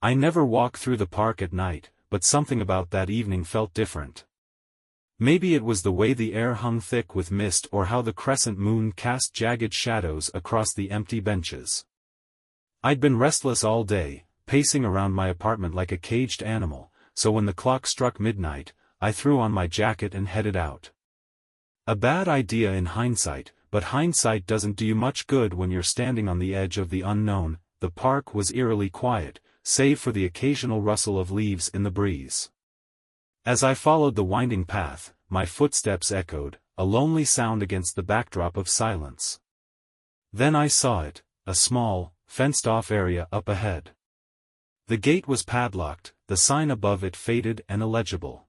I never walk through the park at night, but something about that evening felt different. Maybe it was the way the air hung thick with mist or how the crescent moon cast jagged shadows across the empty benches. I'd been restless all day, pacing around my apartment like a caged animal, so when the clock struck midnight, I threw on my jacket and headed out. A bad idea in hindsight, but hindsight doesn't do you much good when you're standing on the edge of the unknown. The park was eerily quiet, save for the occasional rustle of leaves in the breeze. As I followed the winding path, my footsteps echoed, a lonely sound against the backdrop of silence. Then I saw it, a small, fenced-off area up ahead. The gate was padlocked, the sign above it faded and illegible.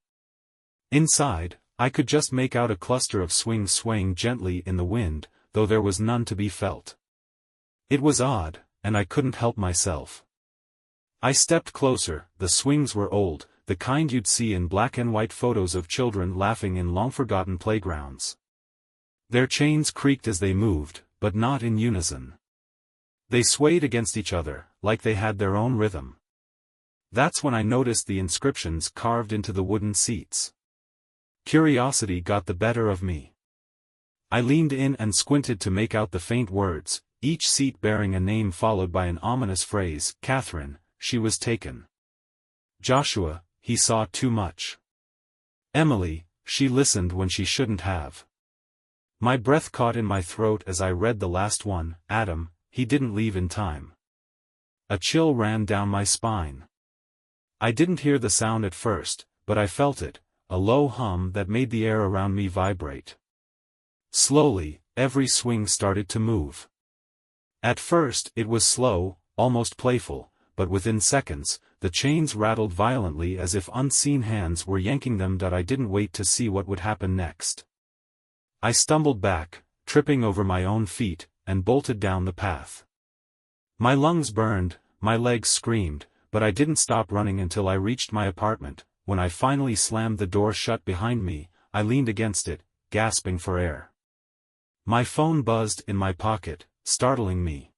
Inside, I could just make out a cluster of swings swaying gently in the wind, though there was none to be felt. It was odd, and I couldn't help myself. I stepped closer. The swings were old, the kind you'd see in black and white photos of children laughing in long-forgotten playgrounds. Their chains creaked as they moved, but not in unison. They swayed against each other, like they had their own rhythm. That's when I noticed the inscriptions carved into the wooden seats. Curiosity got the better of me. I leaned in and squinted to make out the faint words, each seat bearing a name followed by an ominous phrase. Catherine, she was taken. Joshua, he saw too much. Emily, she listened when she shouldn't have. My breath caught in my throat as I read the last one. Adam, he didn't leave in time. A chill ran down my spine. I didn't hear the sound at first, but I felt it, a low hum that made the air around me vibrate. Slowly, every swing started to move. At first it was slow, almost playful, but within seconds, the chains rattled violently as if unseen hands were yanking them. I didn't wait to see what would happen next. I stumbled back, tripping over my own feet, and bolted down the path. My lungs burned, my legs screamed, but I didn't stop running until I reached my apartment. When I finally slammed the door shut behind me, I leaned against it, gasping for air. My phone buzzed in my pocket, startling me.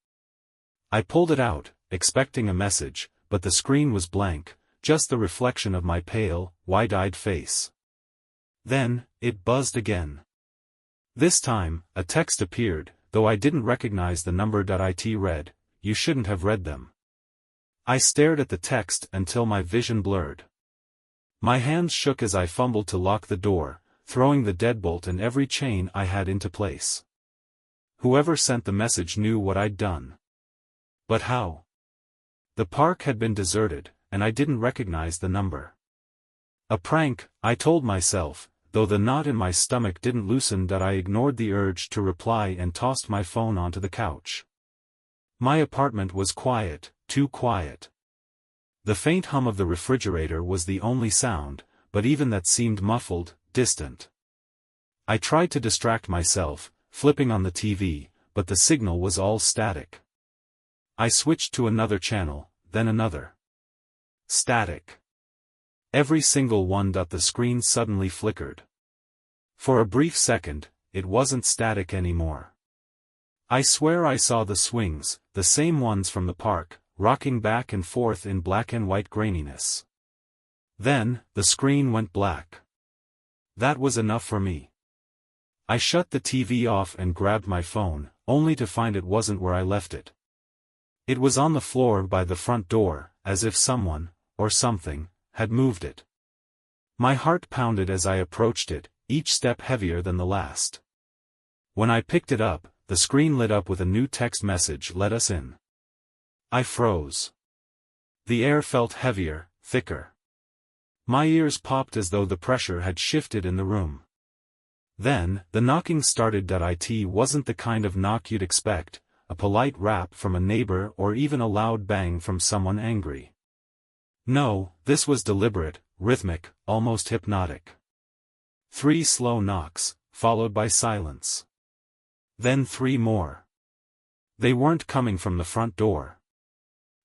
I pulled it out, expecting a message, but the screen was blank, just the reflection of my pale, wide-eyed face. Then, it buzzed again. This time, a text appeared, though I didn't recognize the number. It read, "You shouldn't have read them." I stared at the text until my vision blurred. My hands shook as I fumbled to lock the door, throwing the deadbolt and every chain I had into place. Whoever sent the message knew what I'd done. But how? The park had been deserted, and I didn't recognize the number. A prank, I told myself, though the knot in my stomach didn't loosen. I ignored the urge to reply and tossed my phone onto the couch. My apartment was quiet, too quiet. The faint hum of the refrigerator was the only sound, but even that seemed muffled, distant. I tried to distract myself, flipping on the TV, but the signal was all static. I switched to another channel, then another. Static. Every single one. The screen suddenly flickered. For a brief second, it wasn't static anymore. I swear I saw the swings, the same ones from the park, rocking back and forth in black and white graininess. Then, the screen went black. That was enough for me. I shut the TV off and grabbed my phone, only to find it wasn't where I left it. It was on the floor by the front door, as if someone, or something, had moved it. My heart pounded as I approached it, each step heavier than the last. When I picked it up, the screen lit up with a new text message. "Let us in." I froze. The air felt heavier, thicker. My ears popped as though the pressure had shifted in the room. Then, the knocking started. It wasn't the kind of knock you'd expect, a polite rap from a neighbor or even a loud bang from someone angry. No, this was deliberate, rhythmic, almost hypnotic. 3 slow knocks, followed by silence. Then 3 more. They weren't coming from the front door.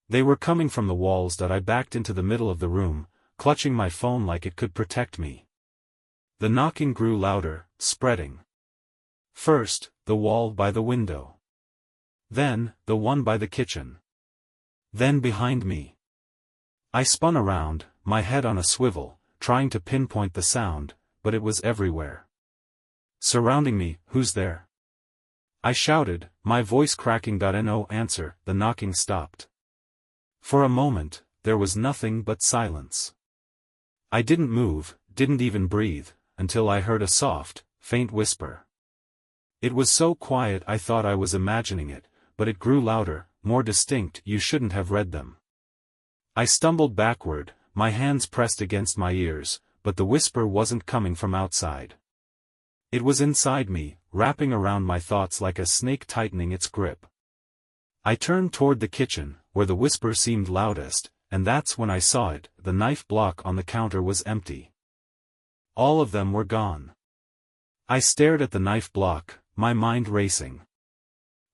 They were coming from the walls. I backed into the middle of the room, clutching my phone like it could protect me. The knocking grew louder, spreading. First, the wall by the window. Then, the one by the kitchen. Then behind me. I spun around, my head on a swivel, trying to pinpoint the sound, but it was everywhere. Surrounding me. Who's there? I shouted, my voice cracking. No answer. The knocking stopped. For a moment, there was nothing but silence. I didn't move, didn't even breathe, until I heard a soft, faint whisper. It was so quiet I thought I was imagining it, but it grew louder, more distinct. You shouldn't have read them. I stumbled backward, my hands pressed against my ears, but the whisper wasn't coming from outside. It was inside me, wrapping around my thoughts like a snake tightening its grip. I turned toward the kitchen, where the whisper seemed loudest, and that's when I saw it. The knife block on the counter was empty. All of them were gone. I stared at the knife block, my mind racing.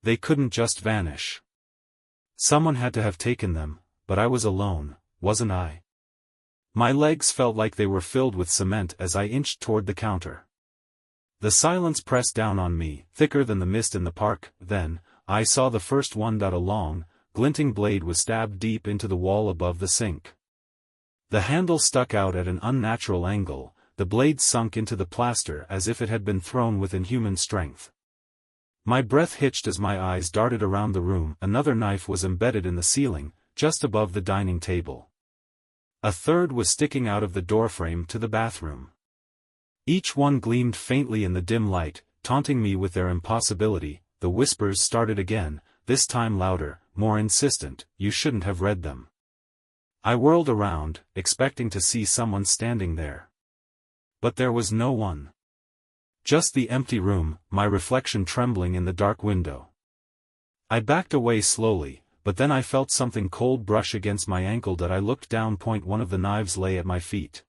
They couldn't just vanish. Someone had to have taken them, but I was alone, wasn't I? My legs felt like they were filled with cement as I inched toward the counter. The silence pressed down on me, thicker than the mist in the park. Then, I saw the first one. A long, glinting blade was stabbed deep into the wall above the sink. The handle stuck out at an unnatural angle, the blade sunk into the plaster as if it had been thrown with inhuman strength. My breath hitched as my eyes darted around the room. Another knife was embedded in the ceiling, just above the dining table. A third was sticking out of the doorframe to the bathroom. Each one gleamed faintly in the dim light, taunting me with their impossibility. The whispers started again, this time louder, more insistent. You shouldn't have read them. I whirled around, expecting to see someone standing there. But there was no one. Just the empty room, my reflection trembling in the dark window. I backed away slowly, but then I felt something cold brush against my ankle. I looked down. One of the knives lay at my feet.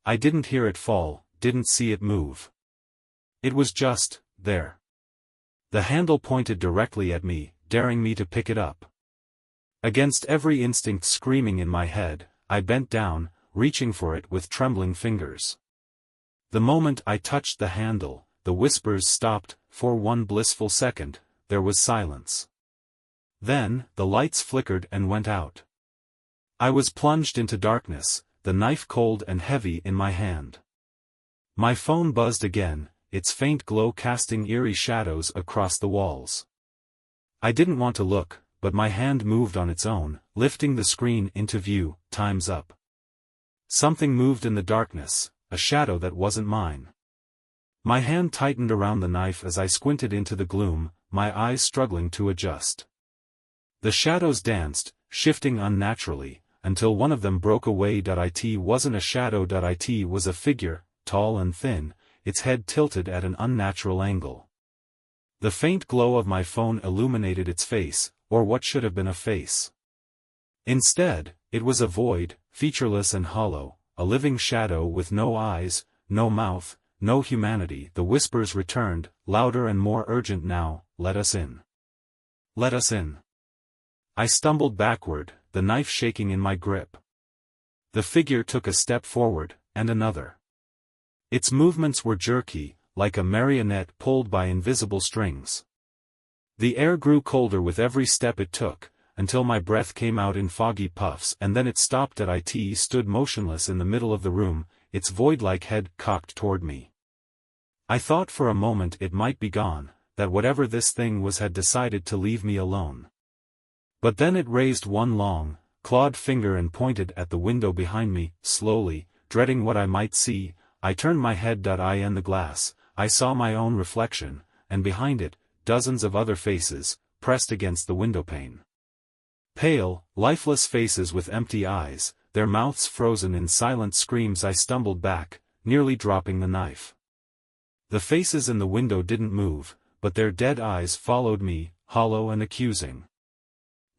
I didn't hear it fall, didn't see it move. It was just there. The handle pointed directly at me, daring me to pick it up. Against every instinct screaming in my head, I bent down, reaching for it with trembling fingers. The moment I touched the handle, the whispers stopped. For one blissful second, there was silence. Then, the lights flickered and went out. I was plunged into darkness, the knife cold and heavy in my hand. My phone buzzed again, its faint glow casting eerie shadows across the walls. I didn't want to look, but my hand moved on its own, lifting the screen into view. Time's up. Something moved in the darkness, a shadow that wasn't mine. My hand tightened around the knife as I squinted into the gloom, my eyes struggling to adjust. The shadows danced, shifting unnaturally, until one of them broke away. It wasn't a shadow. It was a figure, tall and thin, its head tilted at an unnatural angle. The faint glow of my phone illuminated its face, or what should have been a face. Instead, it was a void, featureless and hollow, a living shadow with no eyes, no mouth, no humanity. The whispers returned, louder and more urgent now. Let us in. Let us in. I stumbled backward, the knife shaking in my grip. The figure took a step forward, and another. Its movements were jerky, like a marionette pulled by invisible strings. The air grew colder with every step it took, until my breath came out in foggy puffs, and then it stopped. It stood motionless in the middle of the room, its void-like head cocked toward me. I thought for a moment it might be gone, that whatever this thing was had decided to leave me alone. But then it raised one long, clawed finger and pointed at the window behind me. Slowly, dreading what I might see, I turned my head. In the glass, I saw my own reflection, and behind it, dozens of other faces, pressed against the windowpane. Pale, lifeless faces with empty eyes, their mouths frozen in silent screams. I stumbled back, nearly dropping the knife. The faces in the window didn't move, but their dead eyes followed me, hollow and accusing.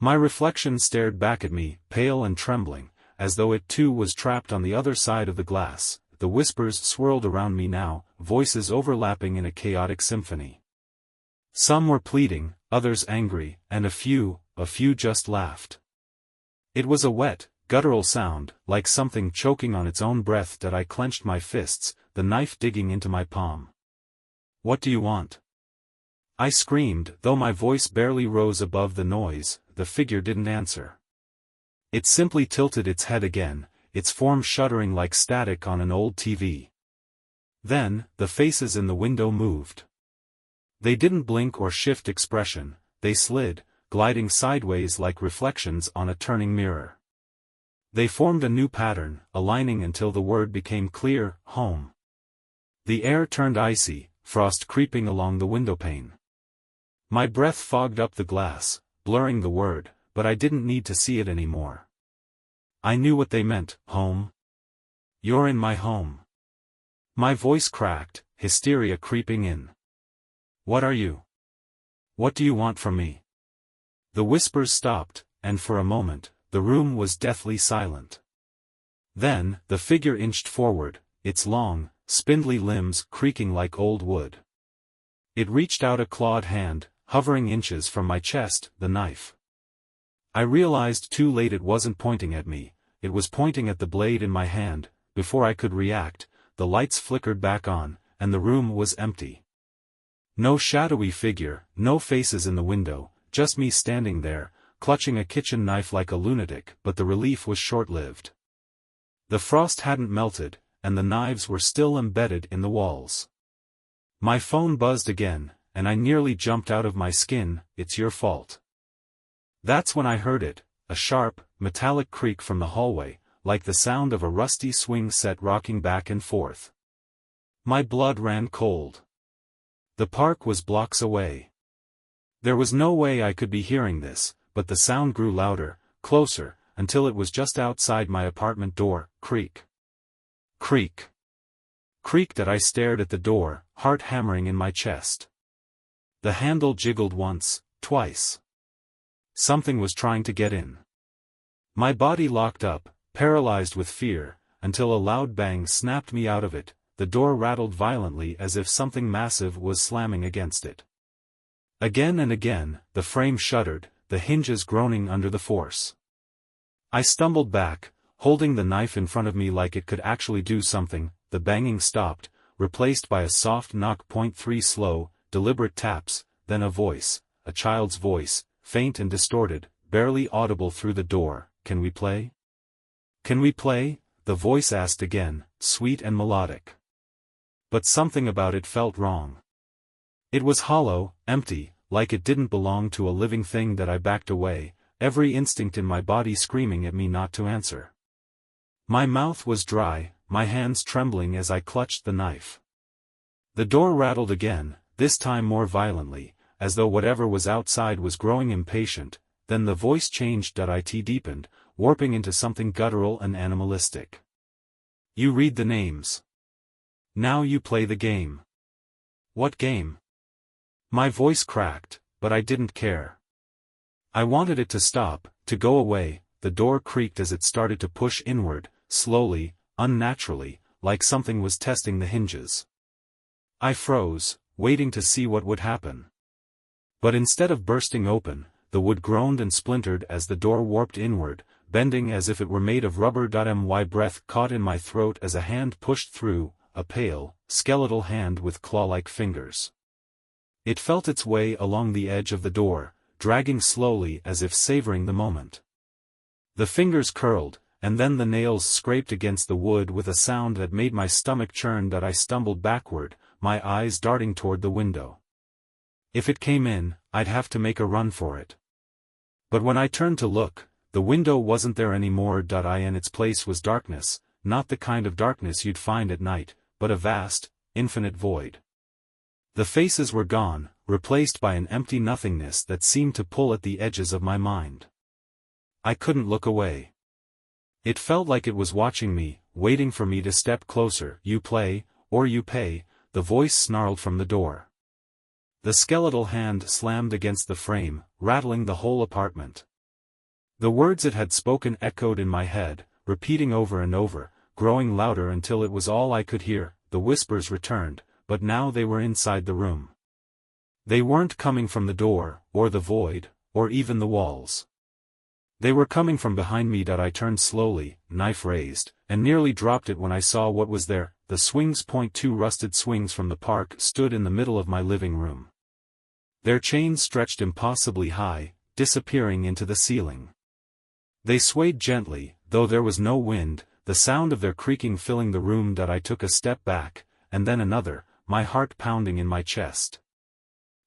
My reflection stared back at me, pale and trembling, as though it too was trapped on the other side of the glass. The whispers swirled around me now, voices overlapping in a chaotic symphony. Some were pleading, others angry, and a few just laughed. It was a wet, guttural sound, like something choking on its own breath. I clenched my fists, the knife digging into my palm. What do you want? I screamed, though my voice barely rose above the noise. The figure didn't answer. It simply tilted its head again, its form shuddering like static on an old TV. Then, the faces in the window moved. They didn't blink or shift expression, they slid, gliding sideways like reflections on a turning mirror. They formed a new pattern, aligning until the word became clear, home. The air turned icy, frost creeping along the windowpane. My breath fogged up the glass, blurring the word, but I didn't need to see it anymore. I knew what they meant, home. You're in my home. My voice cracked, hysteria creeping in. What are you? What do you want from me? The whispers stopped, and for a moment, the room was deathly silent. Then, the figure inched forward, its long, spindly limbs creaking like old wood. It reached out a clawed hand, hovering inches from my chest, the knife. I realized too late it wasn't pointing at me, it was pointing at the blade in my hand. Before I could react, the lights flickered back on, and the room was empty. No shadowy figure, no faces in the window, just me standing there, clutching a kitchen knife like a lunatic, but the relief was short-lived. The frost hadn't melted, and the knives were still embedded in the walls. My phone buzzed again, and I nearly jumped out of my skin. It's your fault. That's when I heard it, a sharp, metallic creak from the hallway, like the sound of a rusty swing set rocking back and forth. My blood ran cold. The park was blocks away. There was no way I could be hearing this, but the sound grew louder, closer, until it was just outside my apartment door. Creak. Creak. Creak that I stared at the door, heart hammering in my chest. The handle jiggled once, twice. Something was trying to get in. My body locked up, paralyzed with fear, until a loud bang snapped me out of it. The door rattled violently as if something massive was slamming against it. Again and again, the frame shuddered, the hinges groaning under the force. I stumbled back, holding the knife in front of me like it could actually do something. The banging stopped, replaced by a soft knock. 3 slow, deliberate taps, then a voice, a child's voice, faint and distorted, barely audible through the door. Can we play? Can we play? The voice asked again, sweet and melodic. But something about it felt wrong. It was hollow, empty, like it didn't belong to a living thing. That I backed away, every instinct in my body screaming at me not to answer. My mouth was dry, my hands trembling as I clutched the knife. The door rattled again, this time more violently, as though whatever was outside was growing impatient. Then the voice changed. It deepened, warping into something guttural and animalistic. You read the names. Now you play the game. What game? My voice cracked, but I didn't care. I wanted it to stop, to go away. The door creaked as it started to push inward, slowly, unnaturally, like something was testing the hinges. I froze, waiting to see what would happen. But instead of bursting open, the wood groaned and splintered as the door warped inward, bending as if it were made of rubber. My breath caught in my throat as a hand pushed through, a pale, skeletal hand with claw-like fingers. It felt its way along the edge of the door, dragging slowly as if savoring the moment. The fingers curled, and then the nails scraped against the wood with a sound that made my stomach churn. I stumbled backward, my eyes darting toward the window. If it came in, I'd have to make a run for it. But when I turned to look, the window wasn't there anymore. In its place was darkness, not the kind of darkness you'd find at night, but a vast, infinite void. The faces were gone, replaced by an empty nothingness that seemed to pull at the edges of my mind. I couldn't look away. It felt like it was watching me, waiting for me to step closer. You play, or you pay, the voice snarled from the door. The skeletal hand slammed against the frame, rattling the whole apartment. The words it had spoken echoed in my head, repeating over and over, growing louder until it was all I could hear. The whispers returned, but now they were inside the room. They weren't coming from the door, or the void, or even the walls. They were coming from behind me. I turned slowly, knife raised, and nearly dropped it when I saw what was there. The swings. 2 rusted swings from the park stood in the middle of my living room. Their chains stretched impossibly high, disappearing into the ceiling. They swayed gently, though there was no wind, the sound of their creaking filling the room. That I took a step back, and then another, my heart pounding in my chest.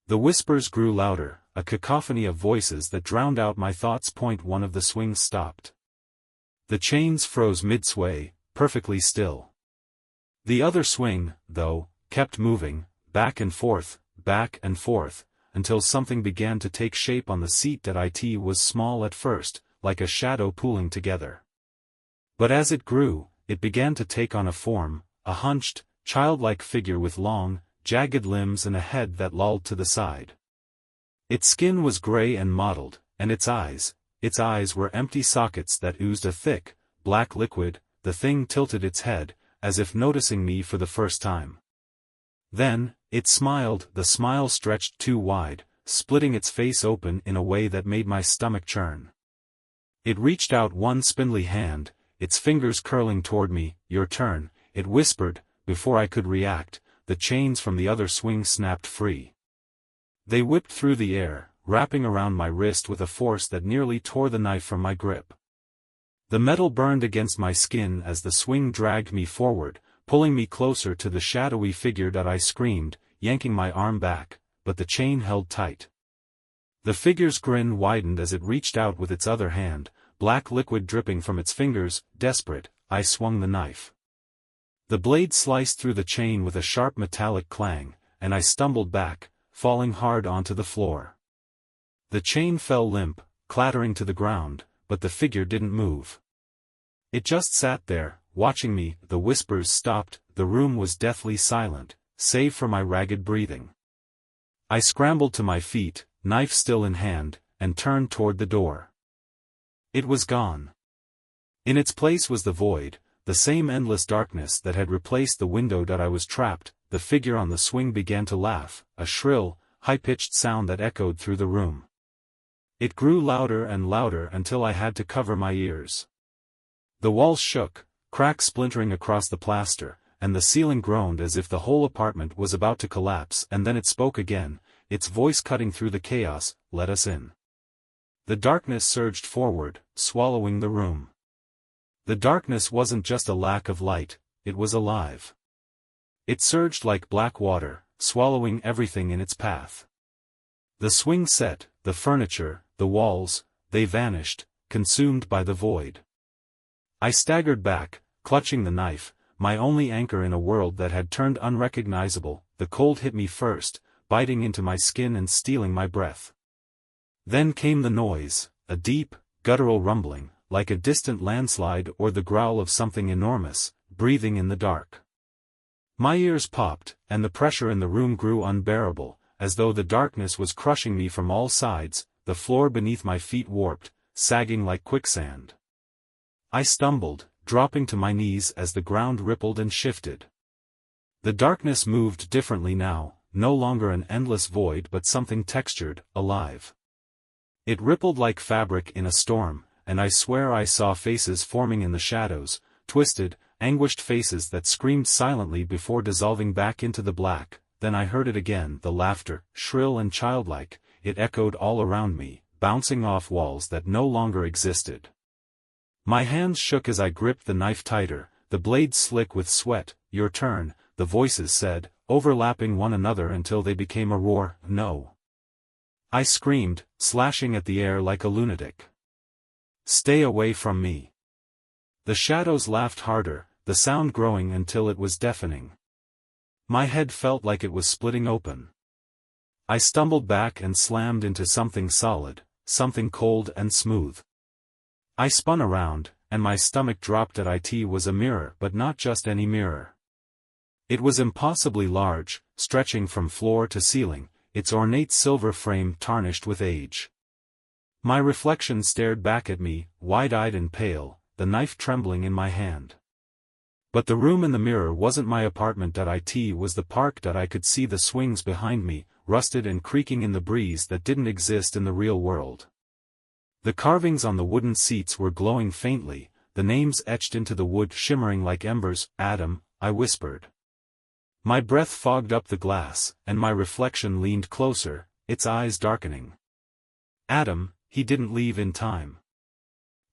The whispers grew louder, a cacophony of voices that drowned out my thoughts. One of the swings stopped. The chains froze mid-sway, perfectly still. The other swing, though, kept moving, back and forth, until something began to take shape on the seat. That it was small at first, like a shadow pooling together. But as it grew, it began to take on a form, a hunched, childlike figure with long, jagged limbs and a head that lolled to the side. Its skin was gray and mottled, and its eyes were empty sockets that oozed a thick, black liquid. The thing tilted its head, as if noticing me for the first time. Then, it smiled. The smile stretched too wide, splitting its face open in a way that made my stomach churn. It reached out one spindly hand, its fingers curling toward me. "Your turn," it whispered. Before I could react, the chains from the other swing snapped free. They whipped through the air, wrapping around my wrist with a force that nearly tore the knife from my grip. The metal burned against my skin as the swing dragged me forward, pulling me closer to the shadowy figure. That I screamed, yanking my arm back, but the chain held tight. The figure's grin widened as it reached out with its other hand, black liquid dripping from its fingers. Desperate, I swung the knife. The blade sliced through the chain with a sharp metallic clang, and I stumbled back, falling hard onto the floor. The chain fell limp, clattering to the ground, but the figure didn't move. It just sat there, watching me. The whispers stopped. The room was deathly silent, save for my ragged breathing. I scrambled to my feet, knife still in hand, and turned toward the door. It was gone. In its place was the void, the same endless darkness that had replaced the window. That I was trapped. The figure on the swing began to laugh, a shrill, high-pitched sound that echoed through the room. It grew louder and louder until I had to cover my ears. The walls shook, cracks splintering across the plaster, and the ceiling groaned as if the whole apartment was about to collapse. And then it spoke again, its voice cutting through the chaos. "Let us in." The darkness surged forward, swallowing the room. The darkness wasn't just a lack of light, it was alive. It surged like black water, swallowing everything in its path. The swing set, the furniture, the walls, they vanished, consumed by the void. I staggered back, clutching the knife, my only anchor in a world that had turned unrecognizable. The cold hit me first, biting into my skin and stealing my breath. Then came the noise, a deep, guttural rumbling, like a distant landslide or the growl of something enormous, breathing in the dark. My ears popped, and the pressure in the room grew unbearable, as though the darkness was crushing me from all sides. The floor beneath my feet warped, sagging like quicksand. I stumbled, dropping to my knees as the ground rippled and shifted. The darkness moved differently now, no longer an endless void but something textured, alive. It rippled like fabric in a storm, and I swear I saw faces forming in the shadows, twisted, anguished faces that screamed silently before dissolving back into the black. Then I heard it again, the laughter, shrill and childlike. It echoed all around me, bouncing off walls that no longer existed. My hands shook as I gripped the knife tighter, the blade slick with sweat. "Your turn," the voices said, overlapping one another until they became a roar. "No." I screamed, slashing at the air like a lunatic. "Stay away from me." The shadows laughed harder, the sound growing until it was deafening. My head felt like it was splitting open. I stumbled back and slammed into something solid, something cold and smooth. I spun around, and my stomach dropped. That it was a mirror, but not just any mirror. It was impossibly large, stretching from floor to ceiling, its ornate silver frame tarnished with age. My reflection stared back at me, wide-eyed and pale, the knife trembling in my hand. But the room in the mirror wasn't my apartment. That it was the park. That I could see the swings behind me, rusted and creaking in the breeze that didn't exist in the real world. The carvings on the wooden seats were glowing faintly, the names etched into the wood shimmering like embers. "Adam," I whispered. My breath fogged up the glass, and my reflection leaned closer, its eyes darkening. Adam, he didn't leave in time.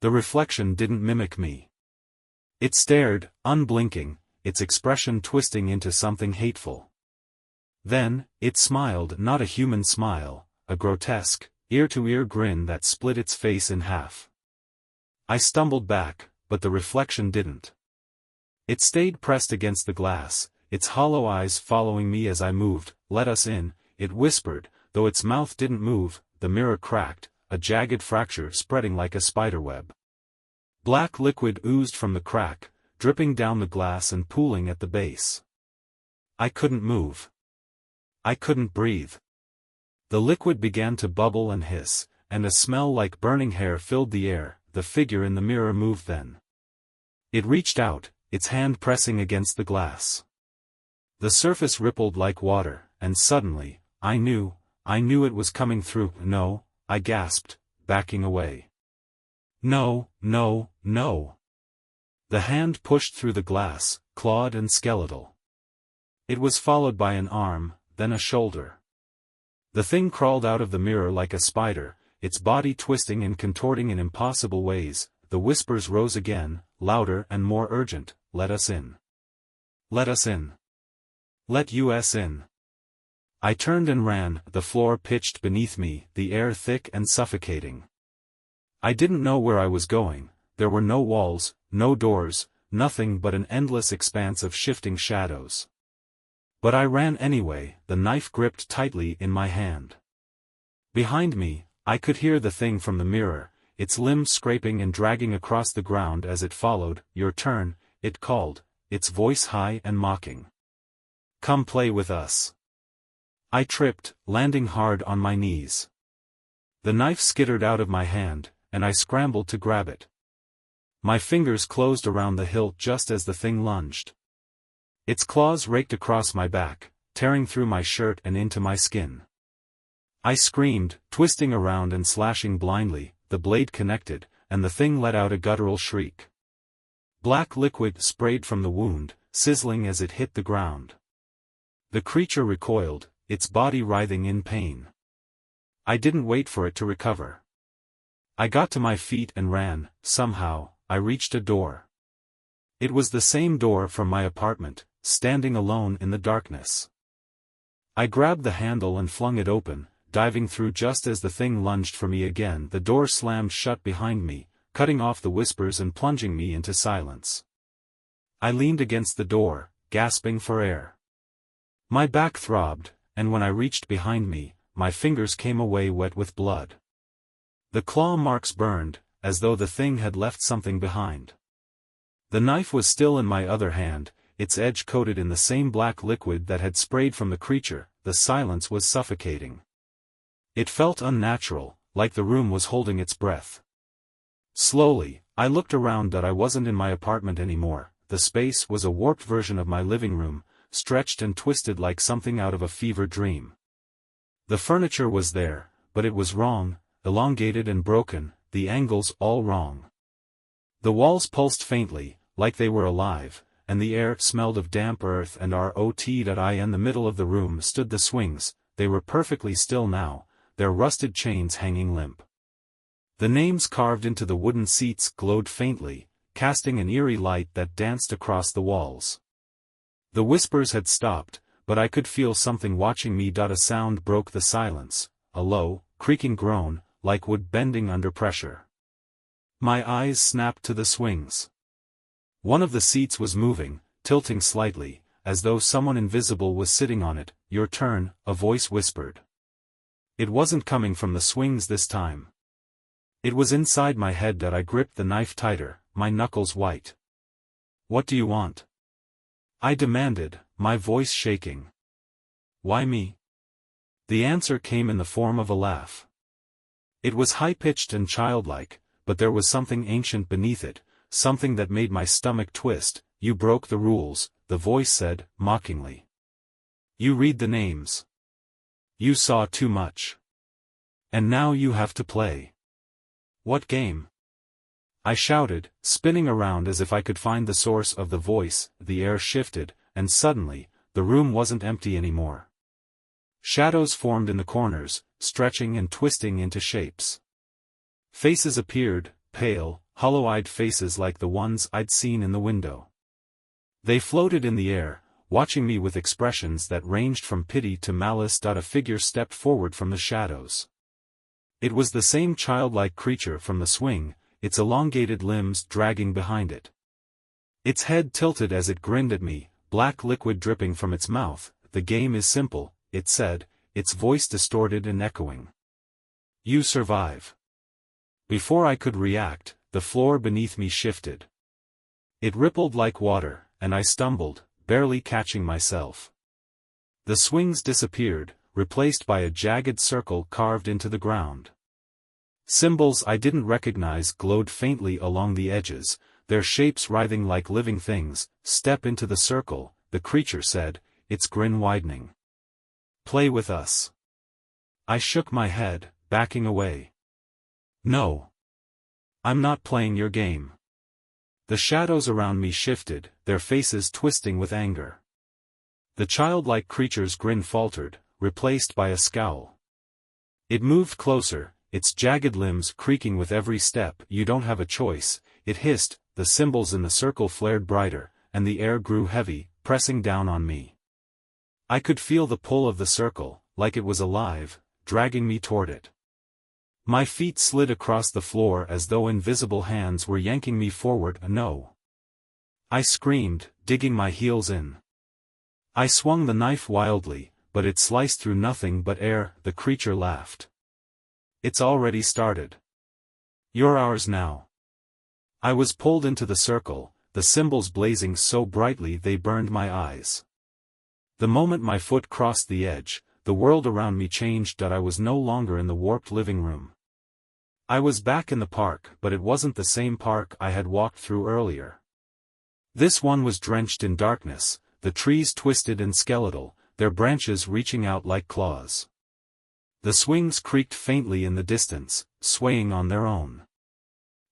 The reflection didn't mimic me. It stared, unblinking, its expression twisting into something hateful. Then, it smiled, not a human smile, a grotesque, ear-to-ear grin that split its face in half. I stumbled back, but the reflection didn't. It stayed pressed against the glass, its hollow eyes following me as I moved. "Let us in," it whispered, though its mouth didn't move. The mirror cracked, a jagged fracture spreading like a spiderweb. Black liquid oozed from the crack, dripping down the glass and pooling at the base. I couldn't move. I couldn't breathe. The liquid began to bubble and hiss, and a smell like burning hair filled the air. The figure in the mirror moved then. It reached out, its hand pressing against the glass. The surface rippled like water, and suddenly, I knew it was coming through. "No," I gasped, backing away. "No, no, no." The hand pushed through the glass, clawed and skeletal. It was followed by an arm, then a shoulder. The thing crawled out of the mirror like a spider, its body twisting and contorting in impossible ways. The whispers rose again, louder and more urgent. "Let us in. Let us in. Let us in." I turned and ran, the floor pitched beneath me, the air thick and suffocating. I didn't know where I was going. There were no walls, no doors, nothing but an endless expanse of shifting shadows. But I ran anyway, the knife gripped tightly in my hand. Behind me, I could hear the thing from the mirror, its limbs scraping and dragging across the ground as it followed. "Your turn," it called, its voice high and mocking. "Come play with us." I tripped, landing hard on my knees. The knife skittered out of my hand, and I scrambled to grab it. My fingers closed around the hilt just as the thing lunged. Its claws raked across my back, tearing through my shirt and into my skin. I screamed, twisting around and slashing blindly. The blade connected, and the thing let out a guttural shriek. Black liquid sprayed from the wound, sizzling as it hit the ground. The creature recoiled, its body writhing in pain. I didn't wait for it to recover. I got to my feet and ran. Somehow, I reached a door. It was the same door from my apartment, standing alone in the darkness. I grabbed the handle and flung it open, diving through just as the thing lunged for me again. The door slammed shut behind me, cutting off the whispers and plunging me into silence. I leaned against the door, gasping for air. My back throbbed, and when I reached behind me, my fingers came away wet with blood. The claw marks burned, as though the thing had left something behind. The knife was still in my other hand, its edge coated in the same black liquid that had sprayed from the creature. The silence was suffocating. It felt unnatural, like the room was holding its breath. Slowly, I looked around, but I wasn't in my apartment anymore. The space was a warped version of my living room, stretched and twisted like something out of a fever dream. The furniture was there, but it was wrong, elongated and broken, the angles all wrong. The walls pulsed faintly, like they were alive, and the air smelled of damp earth and rot. In the middle of the room stood the swings. They were perfectly still now, their rusted chains hanging limp. The names carved into the wooden seats glowed faintly, casting an eerie light that danced across the walls. The whispers had stopped, but I could feel something watching me. A sound broke the silence, a low, creaking groan, like wood bending under pressure. My eyes snapped to the swings. One of the seats was moving, tilting slightly, as though someone invisible was sitting on it. "Your turn," a voice whispered. It wasn't coming from the swings this time. It was inside my head. I gripped the knife tighter, my knuckles white. "What do you want?" I demanded, my voice shaking. "Why me?" The answer came in the form of a laugh. It was high-pitched and childlike, but there was something ancient beneath it, something that made my stomach twist. "You broke the rules," the voice said, mockingly. "You read the names. You saw too much. And now you have to play." "What game?" I shouted, spinning around as if I could find the source of the voice. The air shifted, and suddenly, the room wasn't empty anymore. Shadows formed in the corners, stretching and twisting into shapes. Faces appeared, pale, hollow-eyed faces like the ones I'd seen in the window. They floated in the air, watching me with expressions that ranged from pity to malice. A figure stepped forward from the shadows. It was the same childlike creature from the swing, its elongated limbs dragging behind it. Its head tilted as it grinned at me, black liquid dripping from its mouth. "The game is simple," it said, its voice distorted and echoing. "You survive." Before I could react, the floor beneath me shifted. It rippled like water, and I stumbled, barely catching myself. The swings disappeared, replaced by a jagged circle carved into the ground. Symbols I didn't recognize glowed faintly along the edges, their shapes writhing like living things. "Step into the circle," the creature said, its grin widening. "Play with us." I shook my head, backing away. "No. I'm not playing your game." The shadows around me shifted, their faces twisting with anger. The childlike creature's grin faltered, replaced by a scowl. It moved closer, its jagged limbs creaking with every step. "You don't have a choice," it hissed. The symbols in the circle flared brighter, and the air grew heavy, pressing down on me. I could feel the pull of the circle, like it was alive, dragging me toward it. My feet slid across the floor as though invisible hands were yanking me forward. "No!" I screamed, digging my heels in. I swung the knife wildly, but it sliced through nothing but air. The creature laughed. "It's already started. You're ours now." I was pulled into the circle, the symbols blazing so brightly they burned my eyes. The moment my foot crossed the edge, the world around me changed. I was no longer in the warped living room. I was back in the park, but it wasn't the same park I had walked through earlier. This one was drenched in darkness, the trees twisted and skeletal, their branches reaching out like claws. The swings creaked faintly in the distance, swaying on their own.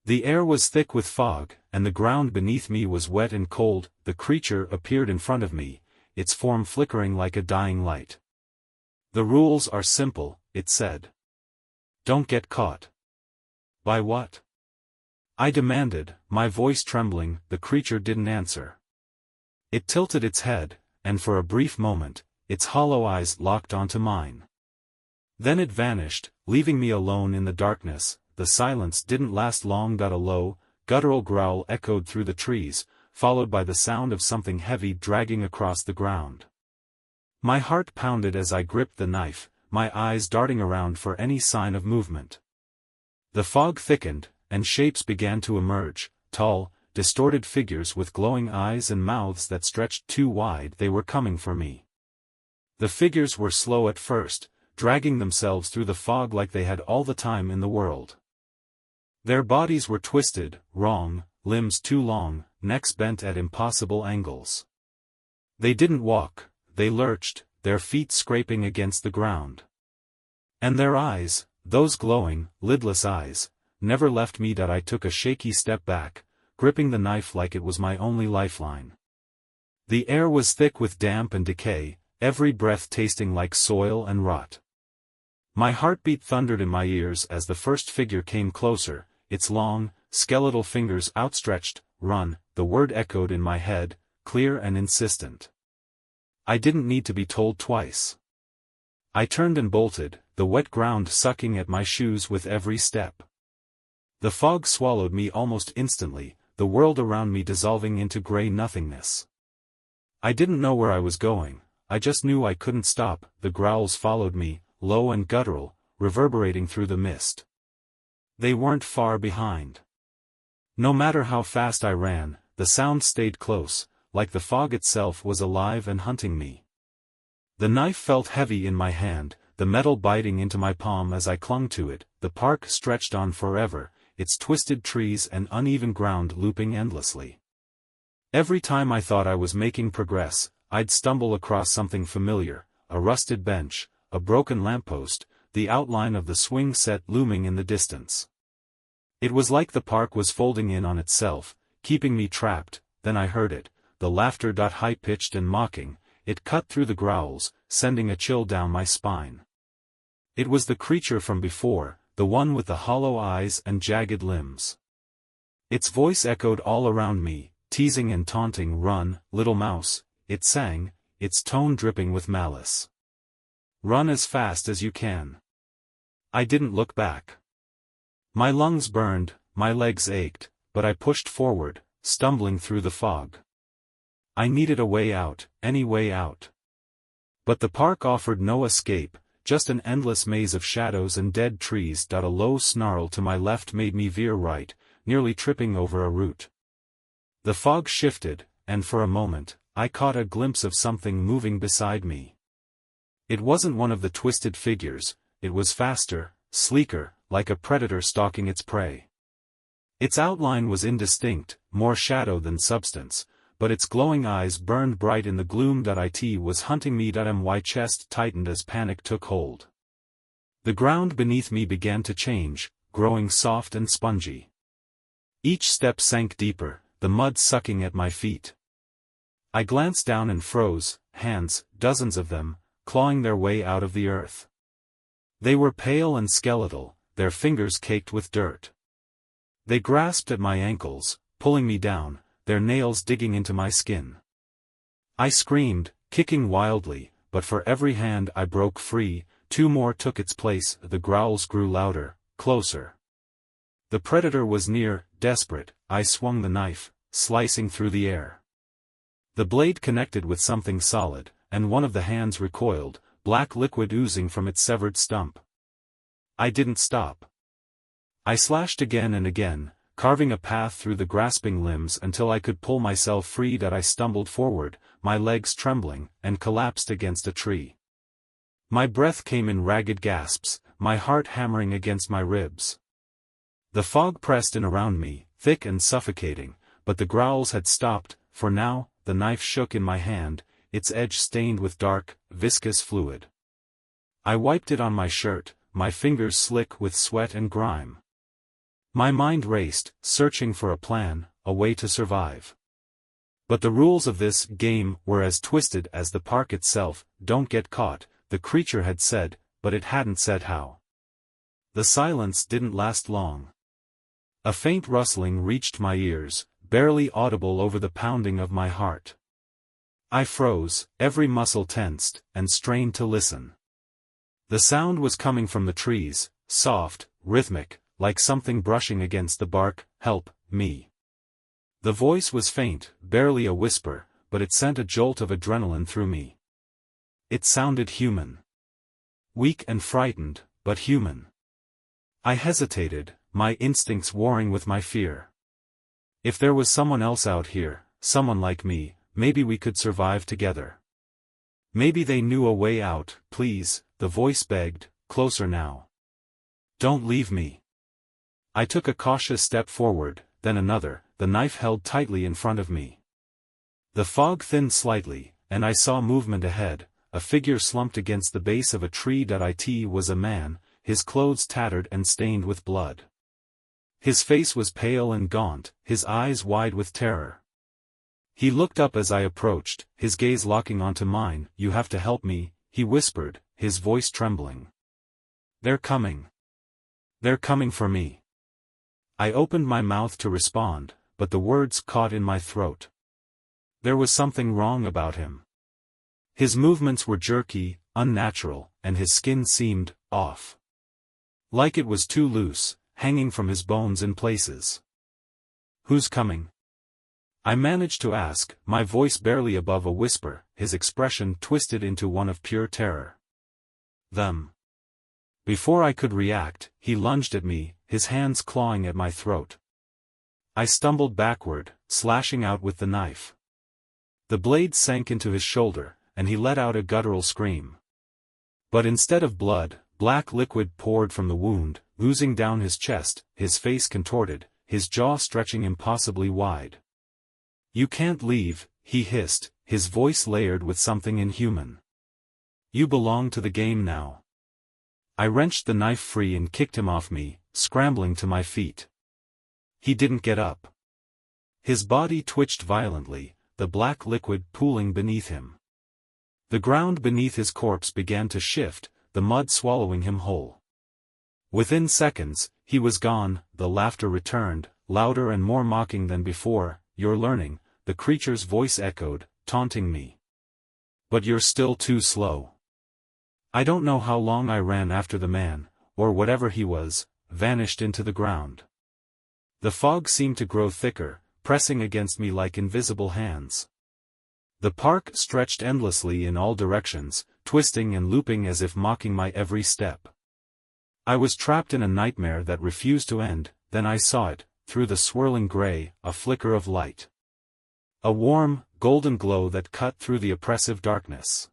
The air was thick with fog, and the ground beneath me was wet and cold. The creature appeared in front of me, its form flickering like a dying light. "The rules are simple," it said. "Don't get caught." "By what?" I demanded, my voice trembling. The creature didn't answer. It tilted its head, and for a brief moment, its hollow eyes locked onto mine. Then it vanished, leaving me alone in the darkness. The silence didn't last long. A low, guttural growl echoed through the trees, followed by the sound of something heavy dragging across the ground. My heart pounded as I gripped the knife, my eyes darting around for any sign of movement. The fog thickened, and shapes began to emerge, tall, distorted figures with glowing eyes and mouths that stretched too wide. They were coming for me. The figures were slow at first, dragging themselves through the fog like they had all the time in the world. Their bodies were twisted, wrong, limbs too long, necks bent at impossible angles. They didn't walk, they lurched, their feet scraping against the ground. And their eyes, those glowing, lidless eyes, never left me. I took a shaky step back, gripping the knife like it was my only lifeline. The air was thick with damp and decay, every breath tasting like soil and rot. My heartbeat thundered in my ears as the first figure came closer, its long, skeletal fingers outstretched. "Run," the word echoed in my head, clear and insistent. I didn't need to be told twice. I turned and bolted, the wet ground sucking at my shoes with every step. The fog swallowed me almost instantly, the world around me dissolving into gray nothingness. I didn't know where I was going, I just knew I couldn't stop. The growls followed me, low and guttural, reverberating through the mist. They weren't far behind. No matter how fast I ran, the sound stayed close, like the fog itself was alive and hunting me. The knife felt heavy in my hand, the metal biting into my palm as I clung to it. The park stretched on forever, its twisted trees and uneven ground looping endlessly. Every time I thought I was making progress, I'd stumble across something familiar, a rusted bench, a broken lamppost, the outline of the swing set looming in the distance. It was like the park was folding in on itself, keeping me trapped. Then I heard it, the laughter. High-pitched and mocking, it cut through the growls, sending a chill down my spine. It was the creature from before, the one with the hollow eyes and jagged limbs. Its voice echoed all around me, teasing and taunting. "Run, little mouse," it sang, its tone dripping with malice. "Run as fast as you can." I didn't look back. My lungs burned, my legs ached, but I pushed forward, stumbling through the fog. I needed a way out, any way out. But the park offered no escape, just an endless maze of shadows and dead trees. A low snarl to my left made me veer right, nearly tripping over a root. The fog shifted, and for a moment, I caught a glimpse of something moving beside me. It wasn't one of the twisted figures, it was faster, sleeker, like a predator stalking its prey. Its outline was indistinct, more shadow than substance, but its glowing eyes burned bright in the gloom. It was hunting me. My chest tightened as panic took hold. The ground beneath me began to change, growing soft and spongy. Each step sank deeper, the mud sucking at my feet. I glanced down and froze, hands, dozens of them, clawing their way out of the earth. They were pale and skeletal, their fingers caked with dirt. They grasped at my ankles, pulling me down, their nails digging into my skin. I screamed, kicking wildly, but for every hand I broke free, two more took its place. The growls grew louder, closer. The predator was near, desperate. I swung the knife, slicing through the air. The blade connected with something solid, and one of the hands recoiled, black liquid oozing from its severed stump. I didn't stop. I slashed again and again, carving a path through the grasping limbs until I could pull myself free. I stumbled forward, my legs trembling, and collapsed against a tree. My breath came in ragged gasps, my heart hammering against my ribs. The fog pressed in around me, thick and suffocating, but the growls had stopped, for now. The knife shook in my hand, its edge stained with dark, viscous fluid. I wiped it on my shirt, my fingers slick with sweat and grime. My mind raced, searching for a plan, a way to survive. But the rules of this game were as twisted as the park itself. "Don't get caught," the creature had said, but it hadn't said how. The silence didn't last long. A faint rustling reached my ears, barely audible over the pounding of my heart. I froze, every muscle tensed, and strained to listen. The sound was coming from the trees, soft, rhythmic, like something brushing against the bark. "Help, me." The voice was faint, barely a whisper, but it sent a jolt of adrenaline through me. It sounded human. Weak and frightened, but human. I hesitated, my instincts warring with my fear. If there was someone else out here, someone like me, maybe we could survive together. Maybe they knew a way out. "Please," the voice begged, closer now. "Don't leave me." I took a cautious step forward, then another, the knife held tightly in front of me. The fog thinned slightly, and I saw movement ahead, a figure slumped against the base of a tree. It was a man, his clothes tattered and stained with blood. His face was pale and gaunt, his eyes wide with terror. He looked up as I approached, his gaze locking onto mine. "You have to help me," he whispered, his voice trembling. "They're coming. They're coming for me." I opened my mouth to respond, but the words caught in my throat. There was something wrong about him. His movements were jerky, unnatural, and his skin seemed off. Like it was too loose, hanging from his bones in places. "Who's coming?" I managed to ask, my voice barely above a whisper, his expression twisted into one of pure terror. "Them." Before I could react, he lunged at me, his hands clawing at my throat. I stumbled backward, slashing out with the knife. The blade sank into his shoulder, and he let out a guttural scream. But instead of blood, black liquid poured from the wound, oozing down his chest, his face contorted, his jaw stretching impossibly wide. "You can't leave," he hissed, his voice layered with something inhuman. "You belong to the game now." I wrenched the knife free and kicked him off me, scrambling to my feet. He didn't get up. His body twitched violently, the black liquid pooling beneath him. The ground beneath his corpse began to shift, the mud swallowing him whole. Within seconds, he was gone. The laughter returned, louder and more mocking than before. "You're learning," the creature's voice echoed, taunting me. "But you're still too slow." I don't know how long I ran after the man, or whatever he was, vanished into the ground. The fog seemed to grow thicker, pressing against me like invisible hands. The park stretched endlessly in all directions, twisting and looping as if mocking my every step. I was trapped in a nightmare that refused to end. Then I saw it, through the swirling gray, a flicker of light. A warm, golden glow that cut through the oppressive darkness.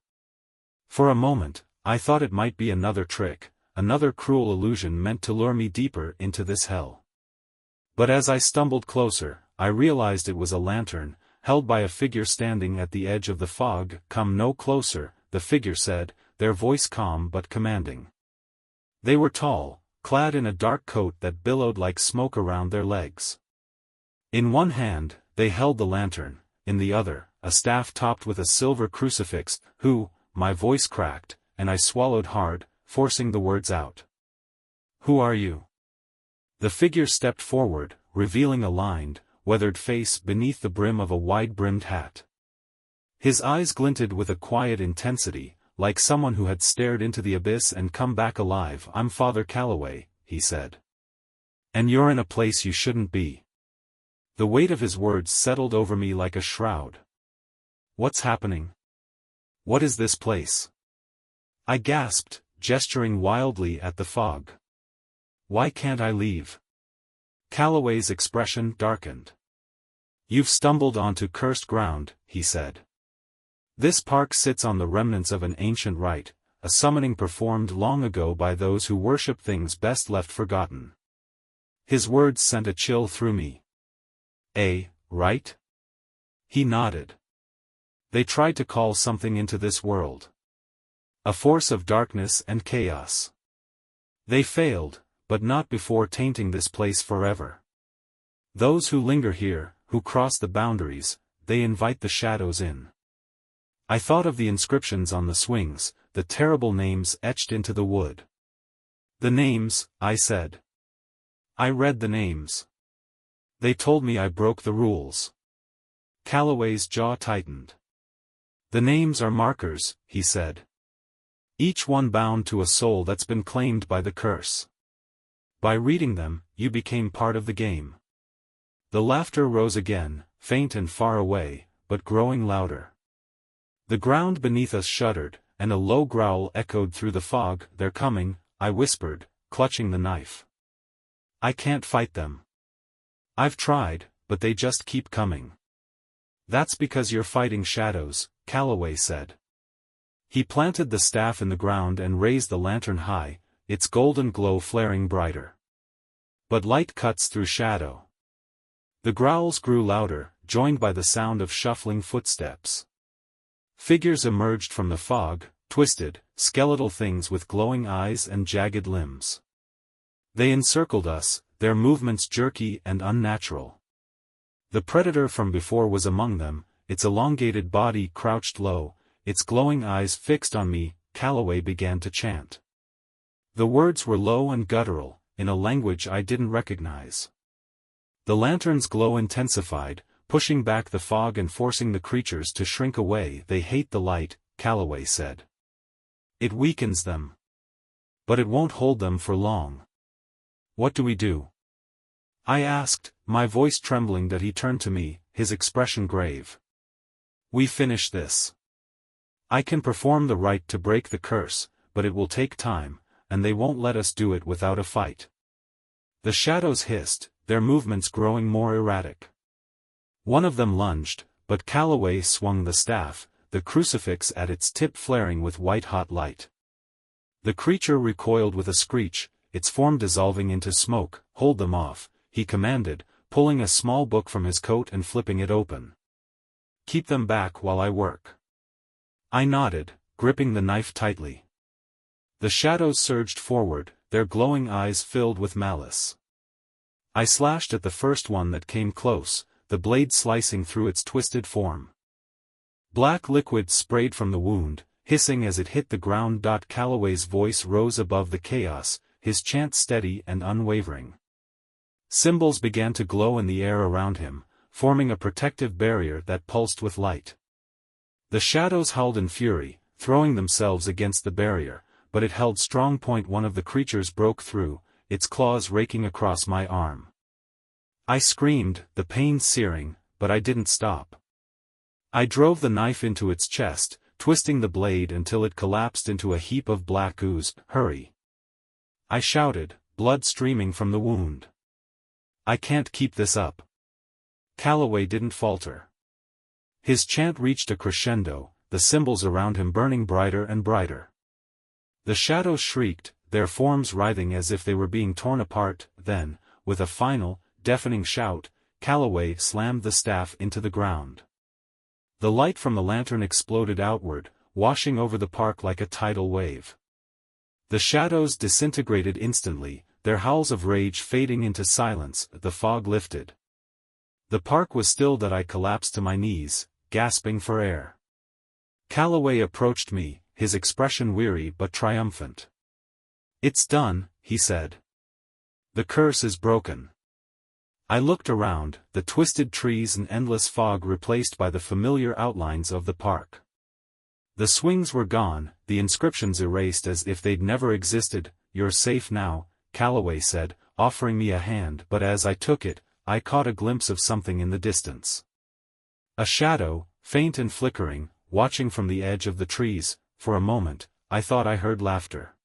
For a moment, I thought it might be another trick, another cruel illusion meant to lure me deeper into this hell. But as I stumbled closer, I realized it was a lantern, held by a figure standing at the edge of the fog. "Come no closer," the figure said, their voice calm but commanding. They were tall, clad in a dark coat that billowed like smoke around their legs. In one hand, they held the lantern, in the other, a staff topped with a silver crucifix. "Who?" my voice cracked, and I swallowed hard, forcing the words out. "Who are you?" The figure stepped forward, revealing a lined, weathered face beneath the brim of a wide-brimmed hat. His eyes glinted with a quiet intensity, like someone who had stared into the abyss and come back alive. "I'm Father Calloway," he said. "And you're in a place you shouldn't be." The weight of his words settled over me like a shroud. "What's happening? What is this place?" I gasped, gesturing wildly at the fog. "Why can't I leave?" Calloway's expression darkened. "You've stumbled onto cursed ground," he said. "This park sits on the remnants of an ancient rite, a summoning performed long ago by those who worship things best left forgotten." His words sent a chill through me. "A rite?" He nodded. "They tried to call something into this world. A force of darkness and chaos. They failed, but not before tainting this place forever. Those who linger here, who cross the boundaries, they invite the shadows in." I thought of the inscriptions on the swings, the terrible names etched into the wood. "The names," I said. "I read the names. They told me I broke the rules." Calloway's jaw tightened. "The names are markers," he said. "Each one bound to a soul that's been claimed by the curse. By reading them, you became part of the game." The laughter rose again, faint and far away, but growing louder. The ground beneath us shuddered, and a low growl echoed through the fog. "They're coming," I whispered, clutching the knife. "I can't fight them. I've tried, but they just keep coming." "That's because you're fighting shadows," Calloway said. He planted the staff in the ground and raised the lantern high, its golden glow flaring brighter. "But light cuts through shadow." The growls grew louder, joined by the sound of shuffling footsteps. Figures emerged from the fog, twisted, skeletal things with glowing eyes and jagged limbs. They encircled us, their movements jerky and unnatural. The predator from before was among them, its elongated body crouched low, its glowing eyes fixed on me. Calloway began to chant. The words were low and guttural, in a language I didn't recognize. The lantern's glow intensified, pushing back the fog and forcing the creatures to shrink away. "They hate the light," Calloway said. "It weakens them. But it won't hold them for long." "What do we do?" I asked, my voice trembling. That he turned to me, his expression grave. "We finish this. I can perform the rite to break the curse, but it will take time, and they won't let us do it without a fight." The shadows hissed, their movements growing more erratic. One of them lunged, but Calloway swung the staff, the crucifix at its tip flaring with white-hot light. The creature recoiled with a screech, its form dissolving into smoke. "Hold them off," he commanded, pulling a small book from his coat and flipping it open. "Keep them back while I work." I nodded, gripping the knife tightly. The shadows surged forward, their glowing eyes filled with malice. I slashed at the first one that came close, the blade slicing through its twisted form. Black liquid sprayed from the wound, hissing as it hit the ground. Calloway's voice rose above the chaos, his chant steady and unwavering. Symbols began to glow in the air around him, forming a protective barrier that pulsed with light. The shadows howled in fury, throwing themselves against the barrier, but it held strong. One of the creatures broke through, its claws raking across my arm. I screamed, the pain searing, but I didn't stop. I drove the knife into its chest, twisting the blade until it collapsed into a heap of black ooze. Hurry! I shouted, blood streaming from the wound. I can't keep this up. Calloway didn't falter. His chant reached a crescendo, the symbols around him burning brighter and brighter. The shadows shrieked, their forms writhing as if they were being torn apart. Then, with a final, deafening shout, Calloway slammed the staff into the ground. The light from the lantern exploded outward, washing over the park like a tidal wave. The shadows disintegrated instantly, their howls of rage fading into silence. The fog lifted. The park was still that I collapsed to my knees, gasping for air. Calloway approached me, his expression weary but triumphant. "It's done," he said. "The curse is broken." I looked around, the twisted trees and endless fog replaced by the familiar outlines of the park. The swings were gone, the inscriptions erased as if they'd never existed. "You're safe now," Calloway said, offering me a hand, but as I took it, I caught a glimpse of something in the distance. A shadow, faint and flickering, watching from the edge of the trees. For a moment, I thought I heard laughter.